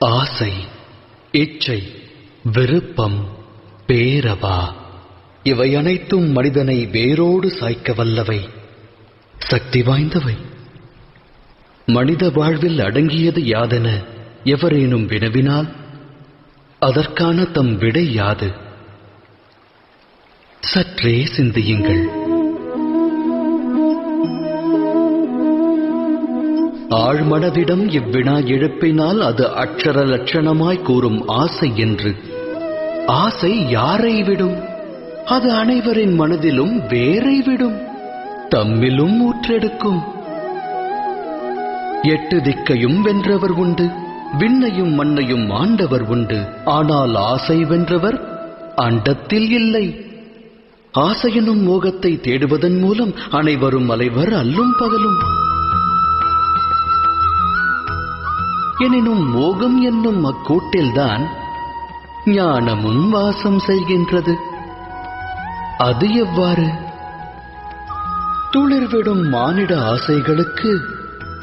ஆசை, இச்சை, விருப்பம், பேரவா இவை அனைத்தும் மனிதனை வேரோடு சாய்க்க வல்லவை, சக்தி வாய்ந்தவை. மனித வாழ்வில் அடங்கியது யாதென எவரேனும் வினவினால் அதற்கான தம் விடை யாது? சற்றே சிந்தியுங்கள். ஆழ்மனதிடம் இவ்வினா எழுப்பினால் அது அக்ஷர லட்சணமாய் கூறும் ஆசை என்று. ஆசை யாரை விடும்? அது அனைவரின் மனதிலும் வேரை விடும், தம்மிலும் ஊற்றெடுக்கும். 8 திக்கையும் வென்றவர் உண்டு, விண்ணையும் மண்ணையும் ஆண்டவர் உண்டு. ஆனால் ஆசை வென்றவர் அண்டத்தில் இல்லை. ஆசையெனும் மோகத்தை தேடுவதன் மூலம் அனைவரும் அலைவர் அல்லும் பகலும். எனினும் மோகம் என்னும் அக்கூட்டில்தான் ஞானமும் வாசம் செய்கின்றது. அது எவ்வாறு? துளிர்விடும் மானிட ஆசைகளுக்கு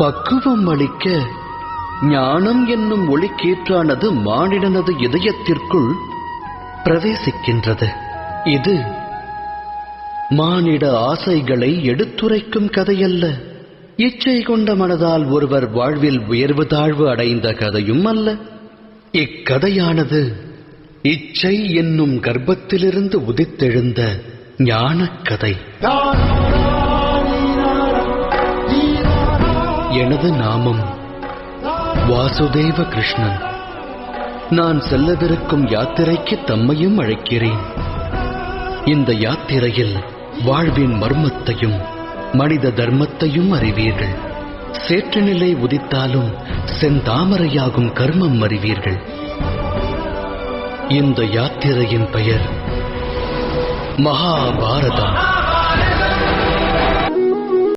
பக்குவம் அளிக்க ஞானம் என்னும் ஒளிக்கீற்றானது மானிடனது இதயத்திற்குள் பிரவேசிக்கின்றது. இது மானிட ஆசைகளை எடுத்துரைக்கும் கதையல்ல. இச்சை கொண்ட மனதால் ஒருவர் வாழ்வில் உயர்வு தாழ்வு அடைந்த கதையும் அல்ல. இக்கதையானது இச்சை என்னும் கர்ப்பத்திலிருந்து உதித்தெழுந்த ஞானக் கதை. எனது நாமம் வாசுதேவ கிருஷ்ணன். நான் செல்லவிருக்கும் யாத்திரைக்கு தம்மையும் அழைக்கிறேன். இந்த யாத்திரையில் வாழ்வின் மர்மத்தையும் மனித தர்மத்தையும் அறிவீர்கள். சேற்று நிலை உதித்தாலும் செந்தாமரையாகும் கர்மம் அறிவீர்கள். இந்த யாத்திரையின் பெயர் மகாபாரதம்.